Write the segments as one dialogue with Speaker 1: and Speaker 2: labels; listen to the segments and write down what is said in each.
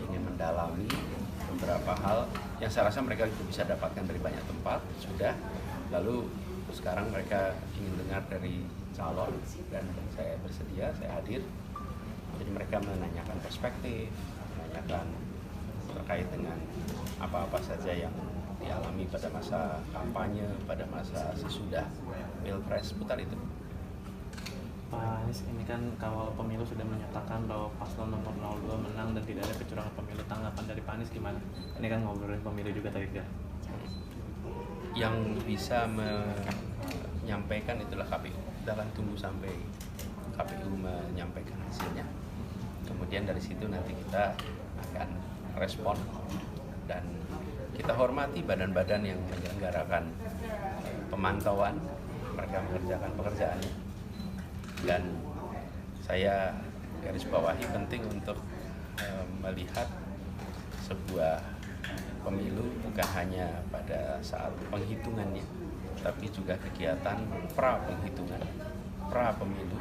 Speaker 1: ingin mendalami beberapa hal yang saya rasa mereka itu bisa dapatkan dari banyak tempat sudah. Lalu sekarang mereka ingin dengar dari calon dan saya bersedia, saya hadir. Jadi mereka menanyakan perspektif, menanyakan terkait dengan apa-apa saja yang dialami pada masa kampanye, pada masa sesudah Pilpres, putar itu.
Speaker 2: Pak Anies, ini kan kawal pemilu sudah menyatakan bahwa paslon nomor 02 menang dan tidak ada kecurangan pemilu. Tanggapan dari Pak Anies gimana? Ini kan ngobrolin pemilu juga tadi ya.
Speaker 1: Yang bisa menyampaikan itulah KPU. Kita akan tunggu sampai KPU menyampaikan hasilnya. Kemudian dari situ nanti kita akan respon dan kita hormati badan-badan yang menyelenggarakan pemantauan, mereka mengerjakan pekerjaannya. Dan saya garis bawahi penting untuk melihat sebuah pemilu bukan hanya pada saat penghitungannya, tapi juga kegiatan pra-penghitungan, pra-pemilu,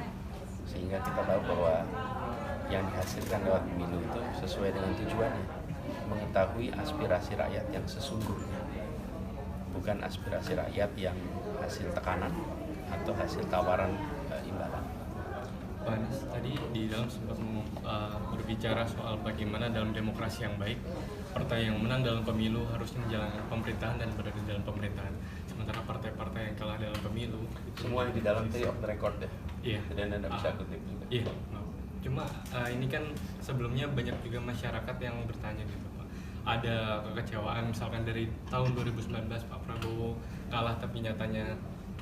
Speaker 1: sehingga kita tahu bahwa yang dihasilkan lewat pemilu itu sesuai dengan tujuannya, mengetahui aspirasi rakyat yang sesungguhnya, bukan aspirasi rakyat yang hasil tekanan atau hasil tawaran imbalan.
Speaker 3: Pak Anies tadi di dalam sempat berbicara soal bagaimana dalam demokrasi yang baik partai yang menang dalam pemilu harusnya menjalankan pemerintahan dan berada di dalam pemerintahan, sementara partai-partai yang kalah dalam pemilu
Speaker 1: semua di dalam three of the record deh.
Speaker 3: Iya.
Speaker 1: Dan Anda bisa kutip juga.
Speaker 3: Iya. Cuma ini kan sebelumnya banyak juga masyarakat yang bertanya gitu Pak. Ada kekecewaan misalkan dari tahun 2019 Pak Prabowo kalah tapi nyatanya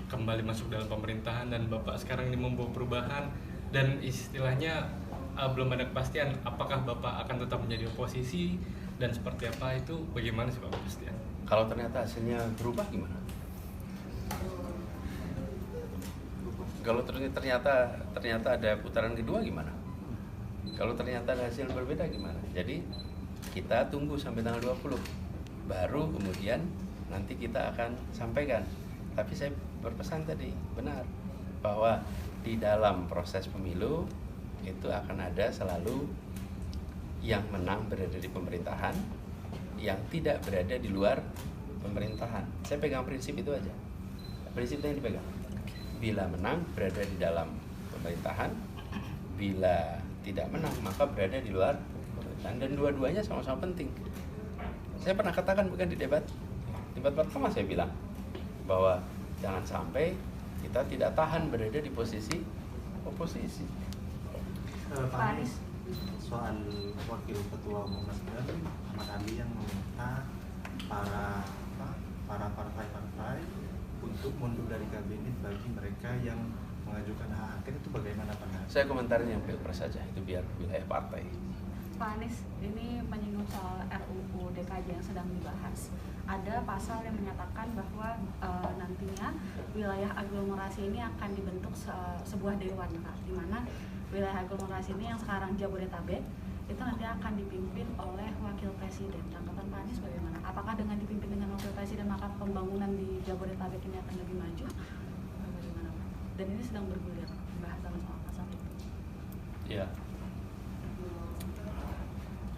Speaker 3: kembali masuk dalam pemerintahan dan Bapak sekarang ini membawa perubahan dan istilahnya belum ada kepastian apakah Bapak akan tetap menjadi oposisi dan seperti apa, itu bagaimana sih Pak kepastian?
Speaker 1: Kalau ternyata hasilnya berubah gimana? Kalau ternyata ada putaran kedua gimana? Kalau ternyata ada hasil berbeda gimana? Jadi kita tunggu sampai tanggal 20 baru kemudian nanti kita akan sampaikan. Tapi saya berpesan tadi benar bahwa di dalam proses pemilu itu akan ada selalu yang menang berada di pemerintahan, yang tidak berada di luar pemerintahan. Saya pegang prinsip itu aja. Prinsip yang dipegang. Bila menang berada di dalam pemerintahan, bila tidak menang maka berada di luar pemerintahan, dan dua-duanya sama-sama penting. Saya pernah katakan bukan di debat pertama saya bilang bahwa jangan sampai kita tidak tahan berada di posisi oposisi.
Speaker 4: Pak Anies, soal Wakil Ketua Umum Nasdem Ahmad Ali yang meminta para partai-partai untuk mundur dari kabinet bagi mereka yang mengajukan hak angket, itu bagaimana Pak Anies?
Speaker 1: Saya komentarin yang Pilpres saja, itu biar wilayah partai.
Speaker 5: Pak Anies, ini menyinggung soal RUU DKJ yang sedang dibahas. Ada pasal yang menyatakan bahwa nantinya wilayah aglomerasi ini akan dibentuk sebuah dewan, Kak, di mana wilayah aglomerasi ini yang sekarang Jabodetabek itu nanti akan dipimpin oleh wakil presiden. Tanggapan Pak Anies bagaimana? Apakah dengan dipimpin dengan wakil presiden maka pembangunan di Jabodetabek ini akan lebih maju? Bagaimana, Pak? Dan ini sedang bergulir bahasan soal pasal itu.
Speaker 1: Ya.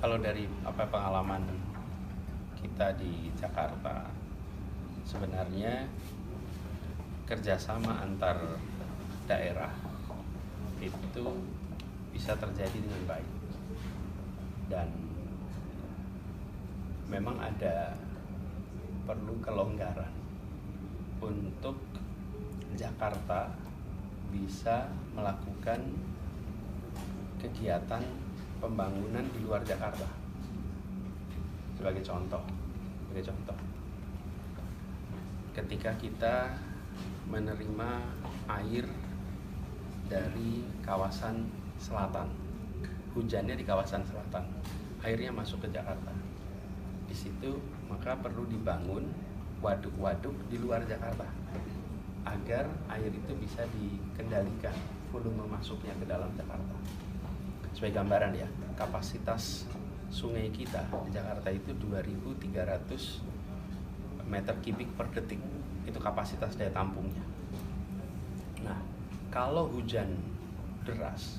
Speaker 1: Kalau dari pengalaman kita di Jakarta, sebenarnya kerjasama antar daerah itu bisa terjadi dengan baik, dan memang ada perlu kelonggaran untuk Jakarta bisa melakukan kegiatan pembangunan di luar Jakarta. Sebagai contoh, ketika kita menerima air dari kawasan selatan, hujannya di kawasan selatan, airnya masuk ke Jakarta. Di situ maka perlu dibangun waduk-waduk di luar Jakarta agar air itu bisa dikendalikan volume masuknya ke dalam Jakarta. Sebagai gambaran ya, kapasitas sungai kita di Jakarta itu 2.300 meter kubik per detik. Itu kapasitas daya tampungnya. Nah, kalau hujan deras,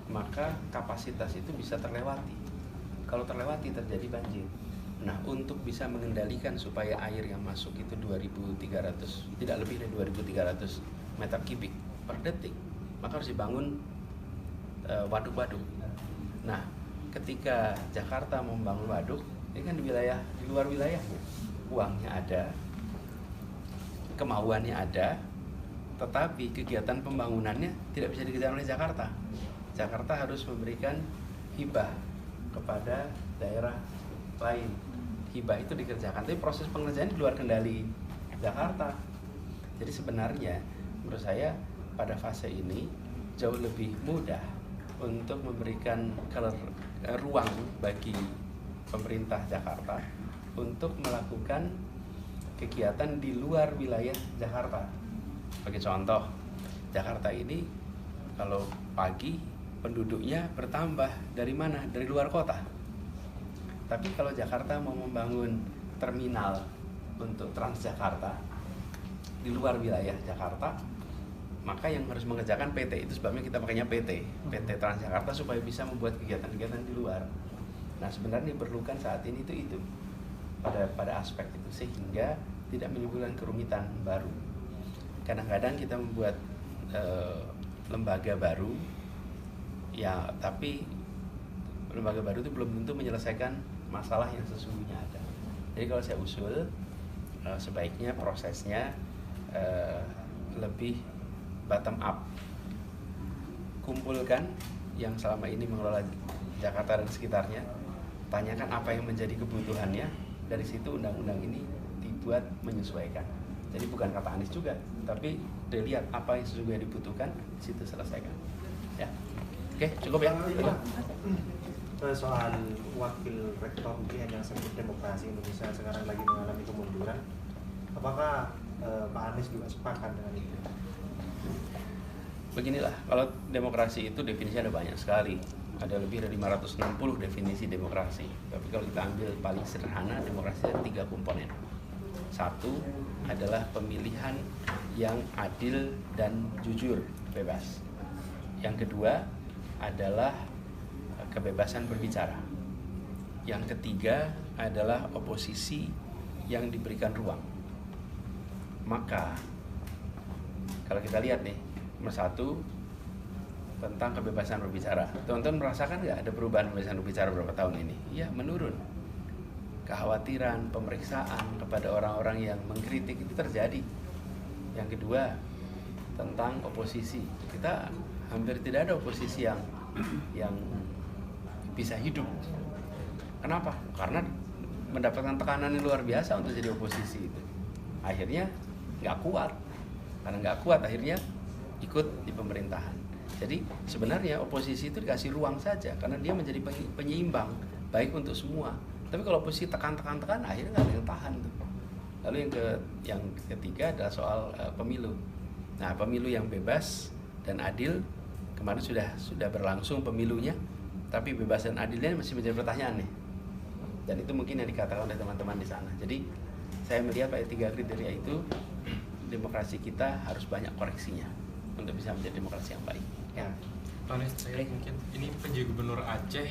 Speaker 1: maka kapasitas itu bisa terlewati. kalau terlewati terjadi banjir. Nah, untuk bisa mengendalikan supaya air yang masuk itu 2.300, tidak lebih dari 2.300 meter kubik per detik, maka harus dibangun waduk-waduk. Nah, ketika Jakarta membangun waduk, ini kan di luar wilayahnya, uangnya ada, kemauannya ada, tetapi kegiatan pembangunannya tidak bisa dikerjakan oleh Jakarta. Jakarta harus memberikan hibah kepada daerah lain. Hibah itu dikerjakan, tapi proses pengerjaan di luar kendali Jakarta. Jadi sebenarnya menurut saya pada fase ini jauh lebih mudah untuk memberikan ruang bagi pemerintah Jakarta untuk melakukan kegiatan di luar wilayah Jakarta. Sebagai contoh, Jakarta ini kalau pagi penduduknya bertambah dari mana? Dari luar kota. Tapi kalau Jakarta mau membangun terminal untuk Transjakarta di luar wilayah Jakarta, maka yang harus mengerjakan PT. Itu sebabnya kita pakainya PT Transjakarta, supaya bisa membuat kegiatan-kegiatan di luar. Nah, sebenarnya diperlukan saat ini itu pada aspek itu, sehingga tidak menimbulkan kerumitan baru. Kadang-kadang kita membuat lembaga baru, ya, tapi lembaga baru itu belum tentu menyelesaikan masalah yang sesungguhnya ada. Jadi kalau saya usul, sebaiknya prosesnya lebih bottom up. Kumpulkan yang selama ini mengelola Jakarta dan sekitarnya, tanyakan apa yang menjadi kebutuhannya, dari situ undang-undang ini dibuat menyesuaikan. Jadi bukan kata Anies juga, tapi dilihat apa yang sesungguhnya dibutuhkan, di situ selesaikan. Ya, oke, cukup ya.
Speaker 4: Soal wakil rektor UGM yang sebut demokrasi Indonesia sekarang lagi mengalami kemunduran, apakah Pak Anies juga sepakat dengan itu?
Speaker 1: Beginilah, kalau demokrasi itu definisinya ada banyak sekali. Ada lebih dari 560 definisi demokrasi. Tapi kalau kita ambil paling sederhana, demokrasi ada 3 komponen. Satu adalah pemilihan yang adil dan jujur, bebas. Yang kedua adalah kebebasan berbicara. Yang ketiga adalah oposisi yang diberikan ruang. Maka kalau kita lihat nih, nomor 1 tentang kebebasan berbicara. Teman-teman merasakan nggak ada perubahan kebebasan berbicara beberapa tahun ini? Iya, menurun. Kekhawatiran, pemeriksaan kepada orang-orang yang mengkritik itu terjadi. Yang kedua tentang oposisi. Kita hampir tidak ada oposisi yang bisa hidup. Kenapa? Karena mendapatkan tekanan yang luar biasa untuk jadi oposisi itu. Akhirnya nggak kuat. Karena nggak kuat, akhirnya ikut di pemerintahan. Jadi sebenarnya oposisi itu dikasih ruang saja, karena dia menjadi penyeimbang baik untuk semua. Tapi kalau oposisi tekan, akhirnya nggak ada yang tahan tuh. Lalu yang ketiga adalah soal pemilu. Nah, pemilu yang bebas dan adil, kemarin sudah berlangsung pemilunya, tapi bebas dan adilnya masih menjadi pertanyaan nih. Dan itu mungkin yang dikatakan oleh teman-teman di sana. Jadi saya melihat pada 3 kriteria itu, demokrasi kita harus banyak koreksinya untuk bisa menjadi demokrasi yang baik. Ya.
Speaker 3: Pak Anies, saya mungkin ini PJ Gubernur Aceh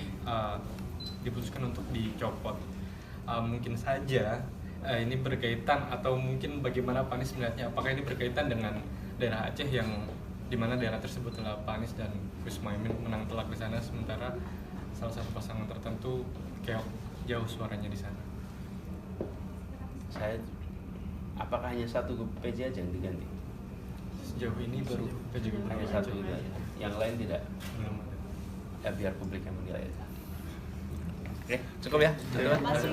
Speaker 3: diputuskan untuk dicopot. Mungkin saja ini berkaitan, atau mungkin bagaimana Pak Anies melihatnya? Apakah ini berkaitan dengan daerah Aceh yang dimana daerah tersebut adalah Pak Anies dan Gus Muhaimin menang telak di sana, sementara salah satu pasangan tertentu keok jauh suaranya di sana?
Speaker 1: Apakah hanya satu PJ aja yang diganti?
Speaker 3: Sejauh ini baru PJ Gubernur
Speaker 1: Hanya
Speaker 3: Aceh
Speaker 1: satu itu aja. Yang lain tidak.
Speaker 3: belum ada.
Speaker 1: Ya, biar publik yang menilai aja. Oke, cukup ya. Terima kasih.